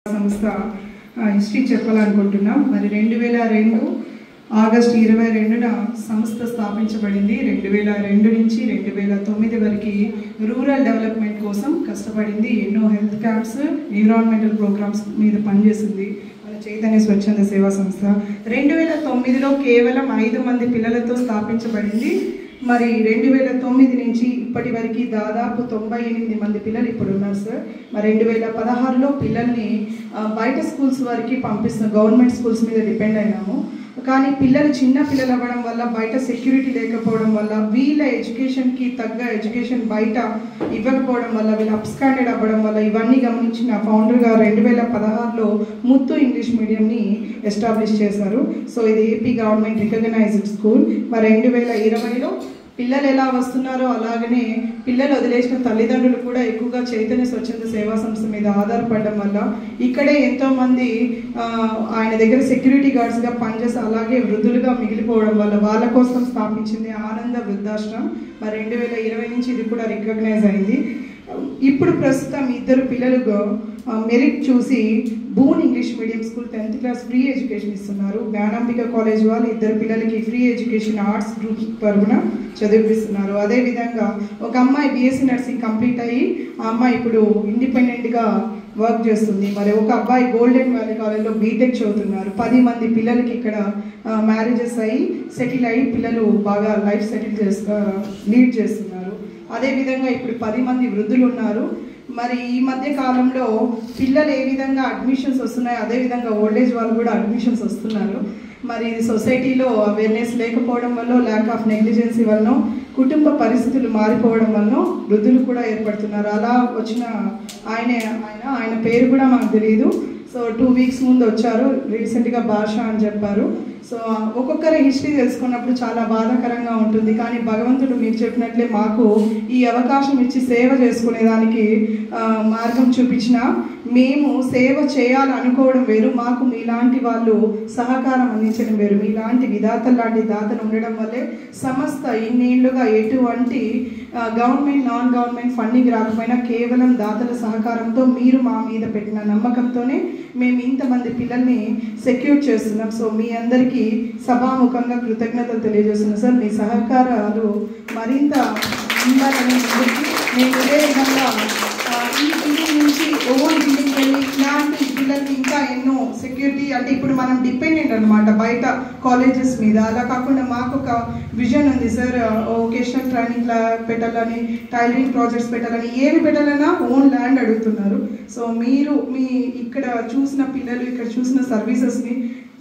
సంస్థ హిస్టరీ చెప్పాలనుకుంటున్నాం. మరి 2002 ఆగస్టు 22న సంస్థ స్థాపించబడింది. 2002 నుంచి 2009 వరకు రూరల్ డెవలప్మెంట్ కోసం కష్టపడింది. ఎన్నో హెల్త్ క్యాంప్స్, ఎన్విరాన్మెంటల్ ప్రోగ్రామ్స్ మీద పనిచేసింది మన చైతన్య స్వచ్ఛంద సేవా సంస్థ. 2009లో కేవలం 5 మంది పిల్లలతో స్థాపించబడింది. మరి 2009 నుంచి ఇప్పటి వరకు దాదాపు 98 మంది పిల్లలు ఇప్పుడు ఉన్నారు సార్. మరి 2016లో పిల్లల్ని బయట స్కూల్స్ వరకు పంపిస్తున్నాం. గవర్నమెంట్ స్కూల్స్ మీద డిపెండ్ అయినాము. కానీ పిల్లలు చిన్న పిల్లలు అవ్వడం వల్ల, బయట సెక్యూరిటీ లేకపోవడం వల్ల, వీళ్ళ ఎడ్యుకేషన్కి తగ్గ ఎడ్యుకేషన్ బయట ఇవ్వకపోవడం వల్ల, వీళ్ళు అప్స్కాండెడ్ అవ్వడం వల్ల ఇవన్నీ గమనించిన ఫౌండర్ గారు 2016లో ముత్తు ఇంగ్లీష్ మీడియంని ఎస్టాబ్లిష్ చేశారు. సో ఇది ఏపీ గవర్నమెంట్ రికగ్నైజ్డ్ స్కూల్. మరి 2020లో పిల్లలు ఎలా వస్తున్నారో అలాగనే పిల్లలు వదిలేసిన తల్లిదండ్రులు కూడా ఎక్కువగా చైతన్య స్వచ్ఛంద సేవా సంస్థ మీద ఆధారపడడం వల్ల ఇక్కడే ఎంతోమంది ఆయన దగ్గర సెక్యూరిటీ గార్డ్స్గా పనిచేసి అలాగే వృద్ధులుగా మిగిలిపోవడం వల్ల వాళ్ళ కోసం స్థాపించింది ఆనంద వృద్ధాశ్రమం. మరి 2020 నుంచి ఇది కూడా రికగ్నైజ్ అయింది. ఇప్పుడు ప్రస్తుతం 2 పిల్లలు మెరిట్ చూసి boon English medium school 10th class free education ఇస్తున్నారు. జ్ఞానాంబిక కాలేజ్ వాళ్ళు 2 పిల్లలకి ఫ్రీ ఎడ్యుకేషన్ ఆర్ట్స్ గ్రూప్ తరఫున చదివిస్తున్నారు. అదేవిధంగా ఒక అమ్మాయి బీఎస్సీ నర్సింగ్ కంప్లీట్ అయ్యి ఆ అమ్మాయి ఇప్పుడు ఇండిపెండెంట్గా వర్క్ చేస్తుంది. మరి ఒక అబ్బాయి గోల్డెన్ వ్యాలీ కాలేజ్లో బీటెక్ చదువుతున్నారు. 10 మంది పిల్లలకి ఇక్కడ మ్యారేజెస్ అయ్యి సెటిల్ అయ్యి పిల్లలు బాగా లైఫ్ లీడ్ చేస్తున్నారు. అదేవిధంగా ఇప్పుడు 10 మంది వృద్ధులు ఉన్నారు. మరి ఈ మధ్య కాలంలో పిల్లలు ఏ విధంగా అడ్మిషన్స్ వస్తున్నాయో అదేవిధంగా ఓల్డేజ్ వాళ్ళు కూడా అడ్మిషన్స్ వస్తున్నారు. మరి ఇది సొసైటీలో అవేర్నెస్ లేకపోవడం వల్ల, ల్యాక్ ఆఫ్ నెగ్లిజెన్సీ వల్ల, కుటుంబ పరిస్థితులు మారిపోవడం వల్ల వృద్ధులు కూడా ఏర్పడుతున్నారు. అలా వచ్చిన ఆయన పేరు కూడా మాకు తెలియదు. సో 2 వీక్స్ ముందు వచ్చారు, రీసెంట్గా భాష అని చెప్పారు. సో ఒక్కొక్కరి హిస్టరీ తెలుసుకున్నప్పుడు చాలా బాధాకరంగా ఉంటుంది. కానీ భగవంతుడు మీరు చెప్పినట్లే మాకు ఈ అవకాశం ఇచ్చి సేవ చేసుకునేదానికి మార్గం చూపించిన, మేము సేవ చేయాలనుకోవడం వేరు, మాకు మీలాంటి వాళ్ళు సహకారం అందించడం వేరు. మీలాంటి విధాతలు లాంటి దాతలు ఉండడం వల్లే సంస్థ ఇన్నేళ్లుగా ఎటువంటి గవర్నమెంట్, నాన్ గవర్నమెంట్ ఫండింగ్ రాకపోయినా కేవలం దాతల సహకారంతో, మీరు మా మీద పెట్టిన నమ్మకంతోనే మేము ఇంతమంది పిల్లల్ని సెక్యూర్ చేస్తున్నాం. సో మీ అందరికీ సభాముఖంగా కృతజ్ఞతలు తెలియజేస్తున్నాం సార్. మీ సహకారాలు మరింత ఉండాలని మేము ఇదే విధంగా ఈ బిల్డింగ్ నుంచి ఓన్ బిల్డింగ్ వెళ్ళి ఇలాంటి పిల్లలకి ఇంకా ఎన్నో సెక్యూరిటీ, అంటే ఇప్పుడు మనం డిపెండెంట్ అనమాట బయట కాలేజెస్ మీద. అలా కాకుండా మాకు ఒక విజన్ ఉంది సార్. వొకేషనల్ ట్రైనింగ్ పెట్టాలని, టైలరింగ్ ప్రాజెక్ట్స్ పెట్టాలని, ఏవి పెట్టాలన్నా ఓన్ ల్యాండ్ అడుగుతున్నారు. సో మీరు మీ ఇక్కడ చూసిన పిల్లలు, ఇక్కడ చూసిన సర్వీసెస్ని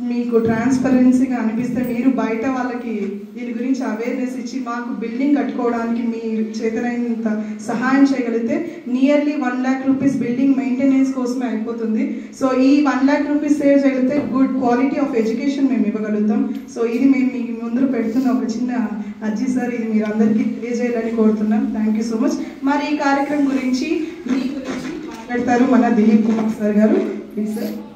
మీకు ట్రాన్స్పరెన్సీగా అనిపిస్తే మీరు బయట వాళ్ళకి దీని గురించి అవేర్నెస్ ఇచ్చి మాకు బిల్డింగ్ కట్టుకోవడానికి మీ చేతనైనంత సహాయం చేయగలిగితే nearly 1 lakh rupees building maintenance కోసమే అయిపోతుంది. సో ఈ 1 lakh రూపీస్ సేవ్ చేయగలిగితే గుడ్ క్వాలిటీ ఆఫ్ ఎడ్యుకేషన్ మేము ఇవ్వగలుగుతాం. సో ఇది మేము మీ ముందు పెడుతున్న ఒక చిన్న అర్జీ సార్. ఇది మీరు అందరికీ తెలియజేయాలని కోరుతున్నాం. Thank you so much. మరి ఈ కార్యక్రమం గురించి మీ గురించి మాట్లాడతారు మన దిలీప్ కుమార్ సార్ గారు. Please sir.